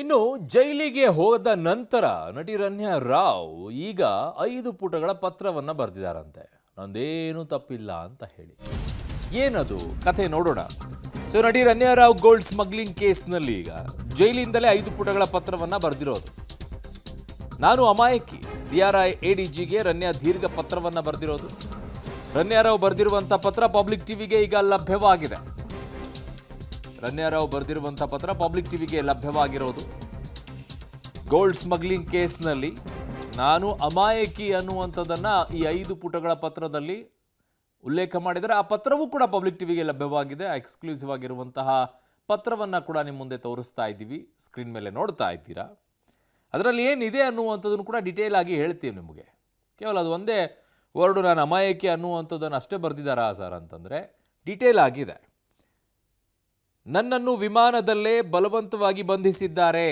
ಇನ್ನು ಜೈಲಿಗೆ ಹೋದ ನಂತರ ನಟಿ ರನ್ಯಾ ರಾವ್ ಈಗ 5 ಪುಟಗಳ ಪತ್ರವನ್ನ ಬರೆದಿದ್ದಾರಂತೆ. ನಂದೇನು ತಪ್ಪಿಲ್ಲ ಅಂತ ಹೇಳಿ. ಏನದು ಕಥೆ ನೋಡೋಣ. ಸೊ ನಟಿ ರನ್ಯಾ ರಾವ್ ಗೋಲ್ಡ್ ಸ್ಮಗ್ಲಿಂಗ್ ಕೇಸ್ನಲ್ಲಿ ಈಗ ಜೈಲಿಂದಲೇ 5 ಪುಟಗಳ ಪತ್ರವನ್ನ ಬರೆದಿರೋದು. ನಾನು ಅಮಾಯಕಿ, DRI ADGಗೆ ರನ್ಯಾ ದೀರ್ಘ ಪತ್ರವನ್ನ ಬರೆದಿರೋದು. ರನ್ಯಾ ರಾವ್ ಬರೆದಿರುವಂಥ ಪತ್ರ ಪಬ್ಲಿಕ್ ಟಿವಿಗೆ ಈಗ ಲಭ್ಯವಾಗಿದೆ. ರನ್ಯಾ ರಾವ್ ಬರೆದಿರುವಂಥ ಪತ್ರ ಪಬ್ಲಿಕ್ ಟಿವಿಗೆ ಲಭ್ಯವಾಗಿರೋದು. ಗೋಲ್ಡ್ ಸ್ಮಗ್ಲಿಂಗ್ ಕೇಸ್ನಲ್ಲಿ ನಾನು ಅಮಾಯಕಿ ಅನ್ನುವಂಥದ್ದನ್ನು ಈ 5 ಪುಟಗಳ ಪತ್ರದಲ್ಲಿ ಉಲ್ಲೇಖ ಮಾಡಿದರೆ ಆ ಪತ್ರವೂ ಕೂಡ ಪಬ್ಲಿಕ್ ಟಿವಿಗೆ ಲಭ್ಯವಾಗಿದೆ. ಎಕ್ಸ್ಕ್ಲೂಸಿವ್ ಆಗಿರುವಂತಹ ಪತ್ರವನ್ನು ಕೂಡ ನಿಮ್ಮ ಮುಂದೆ ತೋರಿಸ್ತಾ ಇದ್ದೀವಿ, ಸ್ಕ್ರೀನ್ ಮೇಲೆ ನೋಡ್ತಾ ಇದ್ದೀರಾ. ಅದರಲ್ಲಿ ಏನಿದೆ ಅನ್ನುವಂಥದ್ದನ್ನು ಕೂಡ ಡಿಟೇಲ್ ಆಗಿ ಹೇಳ್ತೀವಿ ನಿಮಗೆ. ಕೇವಲ ಅದು ಒಂದೇ ವರ್ಡು ನಾನು ಅಮಾಯಕಿ ಅನ್ನುವಂಥದ್ದನ್ನು ಅಷ್ಟೇ ಬರೆದಿದ್ದಾರಾ ಸರ್ ಅಂತಂದರೆ ಡಿಟೇಲ್ ಆಗಿದೆ. ನನ್ನನ್ನು ವಿಮಾನದಲ್ಲೇ ಬಲವಂತವಾಗಿ ಬಂಧಿಸಿದ್ದಾರೆ,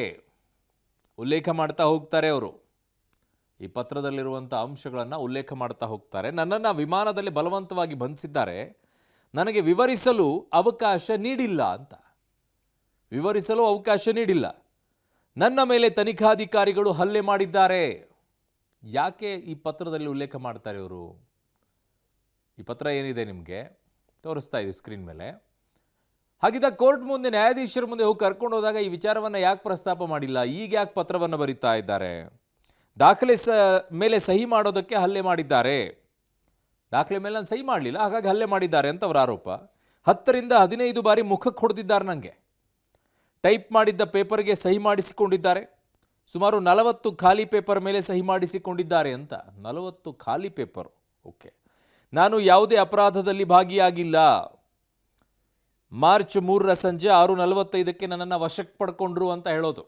ಉಲ್ಲೇಖ ಮಾಡ್ತಾ ಹೋಗ್ತಾರೆ ಅವರು. ಈ ಪತ್ರದಲ್ಲಿರುವಂಥ ಅಂಶಗಳನ್ನು ಉಲ್ಲೇಖ ಮಾಡ್ತಾ ಹೋಗ್ತಾರೆ. ನನ್ನನ್ನು ವಿಮಾನದಲ್ಲಿ ಬಲವಂತವಾಗಿ ಬಂಧಿಸಿದ್ದಾರೆ, ನನಗೆ ವಿವರಿಸಲು ಅವಕಾಶ ನೀಡಿಲ್ಲ ಅಂತ. ವಿವರಿಸಲು ಅವಕಾಶ ನೀಡಿಲ್ಲ. ನನ್ನ ಮೇಲೆ ತನಿಖಾಧಿಕಾರಿಗಳು ಹಲ್ಲೆ ಮಾಡಿದ್ದಾರೆ. ಯಾಕೆ ಈ ಪತ್ರದಲ್ಲಿ ಉಲ್ಲೇಖ ಮಾಡ್ತಾರೆ ಇವರು? ಈ ಪತ್ರ ಏನಿದೆ ನಿಮಗೆ ತೋರಿಸ್ತಾ ಇದೆ ಸ್ಕ್ರೀನ್ ಮೇಲೆ. ಹಾಗಿದ್ದ ಕೋರ್ಟ್ ಮುಂದೆ ನ್ಯಾಯಾಧೀಶರ ಮುಂದೆ ಹೋಗಿ ಕರ್ಕೊಂಡು ಹೋದಾಗ ಈ ವಿಚಾರವನ್ನು ಯಾಕೆ ಪ್ರಸ್ತಾಪ ಮಾಡಿಲ್ಲ? ಈಗ ಯಾಕೆ ಪತ್ರವನ್ನು ಬರೀತಾ ಇದ್ದಾರೆ? ದಾಖಲೆ ಮೇಲೆ ಸಹಿ ಮಾಡೋದಕ್ಕೆ ಹಲ್ಲೆ ಮಾಡಿದ್ದಾರೆ. ದಾಖಲೆ ಮೇಲೆ ನಾನು ಸಹಿ ಮಾಡಲಿಲ್ಲ, ಹಾಗಾಗಿ ಹಲ್ಲೆ ಮಾಡಿದ್ದಾರೆ ಅಂತ ಅವರ ಆರೋಪ. 10 ರಿಂದ 15 ಬಾರಿ ಮುಖಕ್ಕೆ ಹೊಡೆದಿದ್ದಾರೆ. ನನಗೆ ಟೈಪ್ ಮಾಡಿದ್ದ ಪೇಪರ್ಗೆ ಸಹಿ ಮಾಡಿಸಿಕೊಂಡಿದ್ದಾರೆ. ಸುಮಾರು 40 ಖಾಲಿ ಪೇಪರ್ ಮೇಲೆ ಸಹಿ ಮಾಡಿಸಿಕೊಂಡಿದ್ದಾರೆ ಅಂತ. 40 ಖಾಲಿ ಪೇಪರ್. ಓಕೆ, ನಾನು ಯಾವುದೇ ಅಪರಾಧದಲ್ಲಿ ಭಾಗಿಯಾಗಿಲ್ಲ. ಮಾರ್ಚ್ 3ರ ಸಂಜೆ 6:45ಕ್ಕೆ ನನ್ನನ್ನು ವಶಕ್ಕೆ ಪಡ್ಕೊಂಡ್ರು ಅಂತ ಹೇಳೋದು.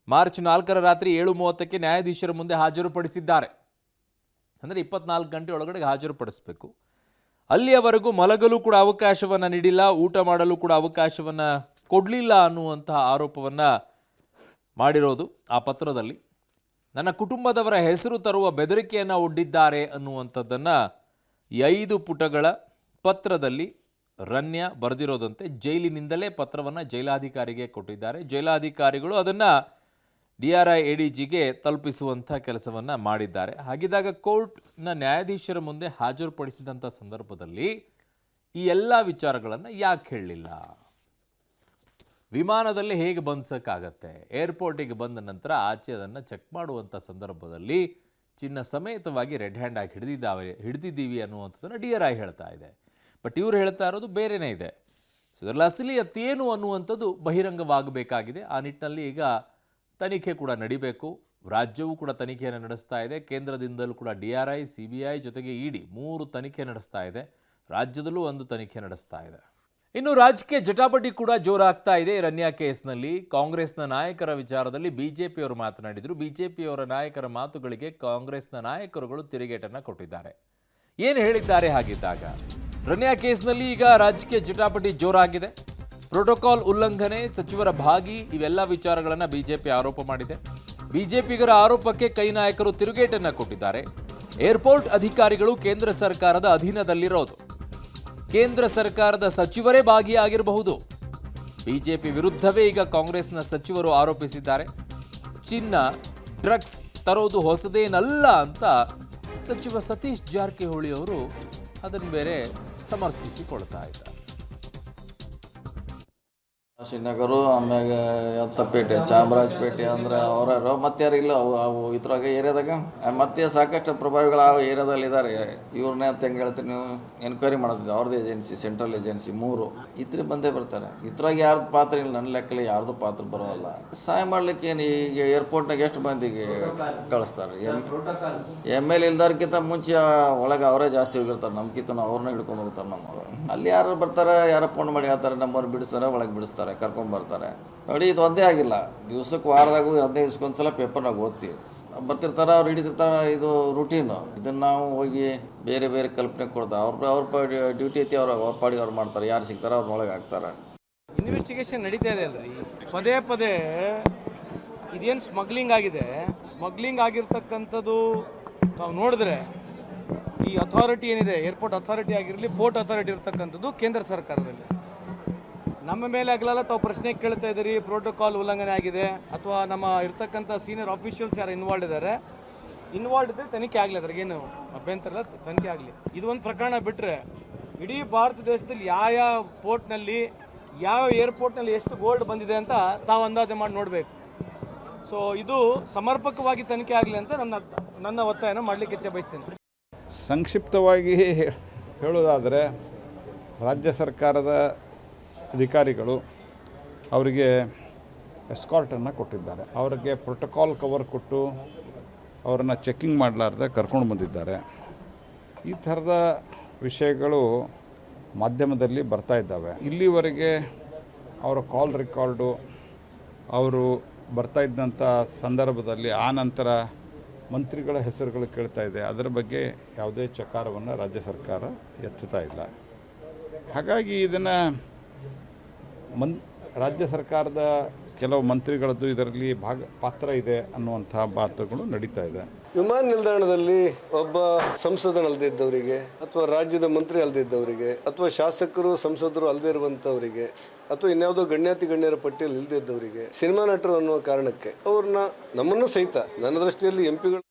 ಮಾರ್ಚ್ 4ರ ರಾತ್ರಿ 7:30ಕ್ಕೆ ನ್ಯಾಯಾಧೀಶರ ಮುಂದೆ ಹಾಜರುಪಡಿಸಿದ್ದಾರೆ. ಅಂದರೆ 24 ಗಂಟೆ ಒಳಗಡೆ ಹಾಜರುಪಡಿಸಬೇಕು. ಅಲ್ಲಿಯವರೆಗೂ ಮಲಗಲು ಕೂಡ ಅವಕಾಶವನ್ನು ನೀಡಿಲ್ಲ, ಊಟ ಮಾಡಲು ಕೂಡ ಅವಕಾಶವನ್ನು ಕೊಡಲಿಲ್ಲ ಅನ್ನುವಂತಹ ಆರೋಪವನ್ನು ಮಾಡಿರೋದು ಆ ಪತ್ರದಲ್ಲಿ. ನನ್ನ ಕುಟುಂಬದವರ ಹೆಸರು ತರುವ ಬೆದರಿಕೆಯನ್ನು ಒಡ್ಡಿದ್ದಾರೆ ಅನ್ನುವಂಥದ್ದನ್ನು ಈ 5 ಪುಟಗಳ ಪತ್ರದಲ್ಲಿ ರನ್ಯಾ ಬರೆದಿರೋದಂತೆ. ಜೈಲಿನಿಂದಲೇ ಪತ್ರವನ್ನು ಜೈಲಾಧಿಕಾರಿಗೆ ಕೊಟ್ಟಿದ್ದಾರೆ. ಜೈಲಾಧಿಕಾರಿಗಳು ಅದನ್ನು DRI ADGಗೆ ತಲುಪಿಸುವಂಥ ಕೆಲಸವನ್ನು ಮಾಡಿದ್ದಾರೆ. ಹಾಗಿದ್ದಾಗ ಕೋರ್ಟ್ನ ನ್ಯಾಯಾಧೀಶರ ಮುಂದೆ ಹಾಜರುಪಡಿಸಿದಂಥ ಸಂದರ್ಭದಲ್ಲಿ ಈ ಎಲ್ಲ ವಿಚಾರಗಳನ್ನು ಯಾಕೆ ಹೇಳಲಿಲ್ಲ? ವಿಮಾನದಲ್ಲಿ ಹೇಗೆ ಬಂಧಿಸೋಕ್ಕಾಗತ್ತೆ? ಏರ್ಪೋರ್ಟಿಗೆ ಬಂದ ನಂತರ ಆಚೆ ಅದನ್ನು ಚೆಕ್ ಮಾಡುವಂಥ ಸಂದರ್ಭದಲ್ಲಿ ಚಿನ್ನ ಸಮೇತವಾಗಿ ರೆಡ್ ಹ್ಯಾಂಡ್ ಆಗಿ ಹಿಡಿದಿದ್ದೀವಿ ಅನ್ನುವಂಥದ್ದನ್ನು DRI ಹೇಳ್ತಾ ಇದೆ. ಬಟ್ ಇವರು ಹೇಳ್ತಾ ಇರೋದು ಬೇರೆಯೇ ಇದೆ. ಸೊ ಇದರಲ್ಲಿ ಅಸಲಿಯತ್ತೇನು ಅನ್ನುವಂಥದ್ದು ಬಹಿರಂಗವಾಗಬೇಕಾಗಿದೆ. ಆ ನಿಟ್ಟಿನಲ್ಲಿ ಈಗ ತನಿಖೆ ಕೂಡ ನಡಿಬೇಕು. ರಾಜ್ಯವೂ ಕೂಡ ತನಿಖೆಯನ್ನು ನಡೆಸ್ತಾ ಇದೆ. ಕೇಂದ್ರದಿಂದಲೂ ಕೂಡ DRI, CBI ಜೊತೆಗೆ ED 3 ತನಿಖೆ ನಡೆಸ್ತಾ ಇದೆ. ರಾಜ್ಯದಲ್ಲೂ ಒಂದು ತನಿಖೆ ನಡೆಸ್ತಾ ಇದೆ. ಇನ್ನು ರಾಜಕೀಯ ಜಟಾಪಟಿ ಕೂಡ ಜೋರಾಗ್ತಾ ಇದೆ ರನ್ಯಾ ಕೇಸ್ನಲ್ಲಿ. ಕಾಂಗ್ರೆಸ್ನ ನಾಯಕರ ವಿಚಾರದಲ್ಲಿ BJPಯವರು ಮಾತನಾಡಿದರು. BJPಯವರ ನಾಯಕರ ಮಾತುಗಳಿಗೆ ಕಾಂಗ್ರೆಸ್ನ ನಾಯಕರುಗಳು ತಿರುಗೇಟನ್ನು ಕೊಟ್ಟಿದ್ದಾರೆ. ಏನು ಹೇಳಿದ್ದಾರೆ? ಹಾಗಿದ್ದಾಗ ರನ್ಯಾ ಕೇಸ್ನಲ್ಲಿ ಈಗ ರಾಜಕೀಯ ಜಟಾಪಟಿ ಜೋರಾಗಿದೆ. ಪ್ರೋಟೋಕಾಲ್ ಉಲ್ಲಂಘನೆ, ಸಚಿವರ ಭಾಗಿ, ಇವೆಲ್ಲ ವಿಚಾರಗಳನ್ನು BJP ಆರೋಪ ಮಾಡಿದೆ. BJPಗರ ಆರೋಪಕ್ಕೆ ಕೈ ನಾಯಕರು ತಿರುಗೇಟನ್ನು ಕೊಟ್ಟಿದ್ದಾರೆ. ಏರ್ಪೋರ್ಟ್ ಅಧಿಕಾರಿಗಳು ಕೇಂದ್ರ ಸರ್ಕಾರದ ಅಧೀನದಲ್ಲಿರೋದು. ಕೇಂದ್ರ ಸರ್ಕಾರದ ಸಚಿವರೇ ಭಾಗಿಯಾಗಿರಬಹುದು. BJP ವಿರುದ್ಧವೇ ಈಗ ಕಾಂಗ್ರೆಸ್ನ ಸಚಿವರು ಆರೋಪಿಸಿದ್ದಾರೆ. ಚಿನ್ನ, ಡ್ರಗ್ಸ್ ತರೋದು ಹೊಸದೇನಲ್ಲ ಅಂತ ಸಚಿವ ಸತೀಶ್ ಜಾರಕಿಹೊಳಿ ಅವರು ಅದನ್ನು ಬೇರೆ ಸಮರ್ಥಿಸಿಕೊಳ್ತಾ ಇದ್ದಾರೆ. ಶ್ರೀನಗರ ಆಮ್ಯಾಗ ಯತ್ತಪೇಟೆ, ಚಾಮರಾಜಪೇಟೆ ಅಂದ್ರೆ ಅವರ ಮತ್ತೆ ಯಾರು ಇಲ್ಲ ಅವು ಇದ್ರಾಗ ಏರಿಯಾದಾಗ ಮತ್ತೆ ಸಾಕಷ್ಟು ಪ್ರಭಾವಿಗಳು ಆ ಏರಿಯಾದಲ್ಲಿ ಇದ್ದಾರೆ. ಇವ್ರನ್ನೇ ಅಂತ ಹೆಂಗೆ ಹೇಳ್ತೀರಿ ನೀವು? ಎನ್ಕ್ವೈರಿ ಮಾಡೋದಿದೆ ಅವ್ರದ್ದು ಏಜೆನ್ಸಿ, ಸೆಂಟ್ರಲ್ ಏಜೆನ್ಸಿ 3 ಇದ್ರ ಬಂದೇ ಬರ್ತಾರೆ. ಇದ್ರಾಗ ಯಾರ್ದು ಪಾತ್ರ ಇಲ್ಲ, ನನ್ನ ಲೆಕ್ಕಲ್ಲಿ ಯಾರ್ದು ಪಾತ್ರ ಬರೋಲ್ಲ. ಸಹಾಯ ಮಾಡ್ಲಿಕ್ಕೆ ಏನು ಈಗ ಏರ್ಪೋರ್ಟ್ನಾಗ ಎಷ್ಟು ಮಂದಿಗೆ ಕಳಿಸ್ತಾರೆ? ML ಇಲ್ದವ್ರಕ್ಕಿಂತ ಮುಂಚೆ ಒಳಗೆ ಅವರೇ ಜಾಸ್ತಿ ಹೋಗಿರ್ತಾರೆ. ನಮ್ಗಿಂತ ಅವ್ರನ್ನ ಹಿಡ್ಕೊಂಡು ಹೋಗ್ತಾರೆ. ನಮ್ಮವರು ಅಲ್ಲಿ ಯಾರು ಬರ್ತಾರೆ, ಯಾರು ಫೋನ್ ಮಾಡಿ ಹೇಳ್ತಾರೆ, ನಮ್ಮವ್ರು ಬಿಡಿಸ್ತಾರೆ, ಒಳಗೆ ಬಿಡಿಸ್ತಾರೆ, ಕರ್ಕೊಂಡ್ಬರ್ತಾರೆ. ನೋಡಿ, ಇದು ಒಂದೇ ಆಗಿಲ್ಲ. ದಿವ್ಸಕ್ಕೆ ವಾರದಾಗ 15 ದಿವ್ಸಕ್ಕೊಂದ್ಸಲ ಪೇಪರ್ನಾಗ ಓದ್ತೀವಿ. ಬರ್ತಿರ್ತಾರೆ, ಅವ್ರು ಹಿಡಿದಿರ್ತಾರೆ. ಇದು ರೂಟೀನು. ಇದನ್ನು ನಾವು ಹೋಗಿ ಬೇರೆ ಬೇರೆ ಕಲ್ಪನೆ ಕೊಡ್ತಾರೆ. ಅವ್ರ ಡ್ಯೂಟಿ ಐತಿ, ಅವ್ರ ಪಾಡಿ ಅವ್ರು ಮಾಡ್ತಾರೆ. ಯಾರು ಸಿಗ್ತಾರೆ ಅವ್ರನ್ನೊಳಗೆ ಹಾಕ್ತಾರೆ. ಇನ್ವೆಸ್ಟಿಗೇಷನ್ ನಡೀತಾ ಇದೆ ಅಲ್ರಿ. ಪದೇ ಪದೇ ಇದೇನು ಸ್ಮಗ್ಲಿಂಗ್ ಆಗಿದೆ, ಸ್ಮಗ್ಲಿಂಗ್ ಆಗಿರ್ತಕ್ಕಂಥದ್ದು ನಾವು ನೋಡಿದ್ರೆ ಈ ಅಥಾರಿಟಿ ಏನಿದೆ, ಏರ್ಪೋರ್ಟ್ ಅಥಾರಿಟಿ ಆಗಿರಲಿ, ಪೋರ್ಟ್ ಅಥಾರಿಟಿ ಇರ್ತಕ್ಕಂಥದ್ದು ಕೇಂದ್ರ ಸರ್ಕಾರದಲ್ಲಿ. ನಮ್ಮ ಮೇಲೆ ಆಗಲೆಲ್ಲ ತಾವು ಪ್ರಶ್ನೆ ಕೇಳ್ತಾ ಇದ್ದೀರಿ, ಪ್ರೋಟೋಕಾಲ್ ಉಲ್ಲಂಘನೆ ಆಗಿದೆ ಅಥವಾ ನಮ್ಮ ಇರ್ತಕ್ಕಂಥ ಸೀನಿಯರ್ ಆಫೀಷಿಯಲ್ಸ್ ಯಾರು ಇನ್ವಾಲ್ವ್ ಇದ್ದಾರೆ, ಇನ್ವಾಲ್ವ್ ಇದ್ದರೆ ತನಿಖೆ ಆಗಲಿ, ಅದ್ರಾಗೇನು ಅಭ್ಯಂತರ ಇಲ್ಲ, ತನಿಖೆ ಆಗಲಿ. ಇದು ಒಂದು ಪ್ರಕರಣ ಬಿಟ್ಟರೆ ಇಡೀ ಭಾರತ ದೇಶದಲ್ಲಿ ಯಾವ ಪೋರ್ಟ್ನಲ್ಲಿ ಯಾವ ಏರ್ಪೋರ್ಟ್ನಲ್ಲಿ ಎಷ್ಟು ಗೋಲ್ಡ್ ಬಂದಿದೆ ಅಂತ ತಾವು ಅಂದಾಜು ಮಾಡಿ ನೋಡಬೇಕು. ಸೊ ಇದು ಸಮರ್ಪಕವಾಗಿ ತನಿಖೆ ಆಗಲಿ ಅಂತ ನನ್ನ ಒತ್ತಾಯನ ಮಾಡಲಿಕ್ಕೆ ಇಚ್ಛೆ ಬಯಸ್ತೇನೆ. ಸಂಕ್ಷಿಪ್ತವಾಗಿ ಹೇಳೋದಾದರೆ ರಾಜ್ಯ ಸರ್ಕಾರದ ಅಧಿಕಾರಿಗಳು ಅವರಿಗೆ ಎಸ್ಕಾರ್ಟನ್ನು ಕೊಟ್ಟಿದ್ದಾರೆ. ಅವರಿಗೆ ಪ್ರೋಟೋಕಾಲ್ ಕವರ್ ಕೊಟ್ಟು ಅವರನ್ನು ಚೆಕ್ಕಿಂಗ್ ಮಾಡಲಾರ್ದೆ ಕರ್ಕೊಂಡು ಬಂದಿದ್ದಾರೆ. ಈ ಥರದ ವಿಷಯಗಳು ಮಾಧ್ಯಮದಲ್ಲಿ ಬರ್ತಾ ಇದ್ದಾವೆ. ಇಲ್ಲಿವರೆಗೆ ಅವರ ಕಾಲ್ ರೆಕಾರ್ಡು ಅವರು ಬರ್ತಾ ಇದ್ದಂಥ ಸಂದರ್ಭದಲ್ಲಿ ಆ ನಂತರ ಮಂತ್ರಿಗಳ ಹೆಸರುಗಳು ಕೇಳ್ತಾ ಇದೆ. ಅದರ ಬಗ್ಗೆ ಯಾವುದೇ ಚಕಾರವನ್ನು ರಾಜ್ಯ ಸರ್ಕಾರ ಎತ್ತುತ್ತಾ ಇಲ್ಲ. ಹಾಗಾಗಿ ಇದನ್ನು ರಾಜ್ಯ ಸರ್ಕಾರದ ಕೆಲವು ಮಂತ್ರಿಗಳದ್ದು ಇದರಲ್ಲಿ ಪಾತ್ರ ಇದೆ ಅನ್ನುವಂಥ ಮಾತುಗಳು ನಡೀತಾ ಇದೆ. ವಿಮಾನ ನಿಲ್ದಾಣದಲ್ಲಿ ಒಬ್ಬ ಸಂಸದನಲ್ದಿದ್ದವರಿಗೆ ಅಥವಾ ರಾಜ್ಯದ ಮಂತ್ರಿ ಅಲ್ದಿದ್ದವರಿಗೆ ಅಥವಾ ಶಾಸಕರು ಸಂಸದರು ಅಲ್ಲದೆ ಇರುವಂಥವರಿಗೆ ಅಥವಾ ಇನ್ಯಾವುದೋ ಗಣ್ಯರ ಪಟ್ಟಿಯಲ್ಲಿ ಇಲ್ಲದಿದ್ದವರಿಗೆ ಸಿನಿಮಾ ನಟರು ಅನ್ನುವ ಕಾರಣಕ್ಕೆ ಅವ್ರನ್ನ ನಮ್ಮನ್ನು ಸಹಿತ ನನ್ನ ದೃಷ್ಟಿಯಲ್ಲಿ ಎಂಪಿಗಳು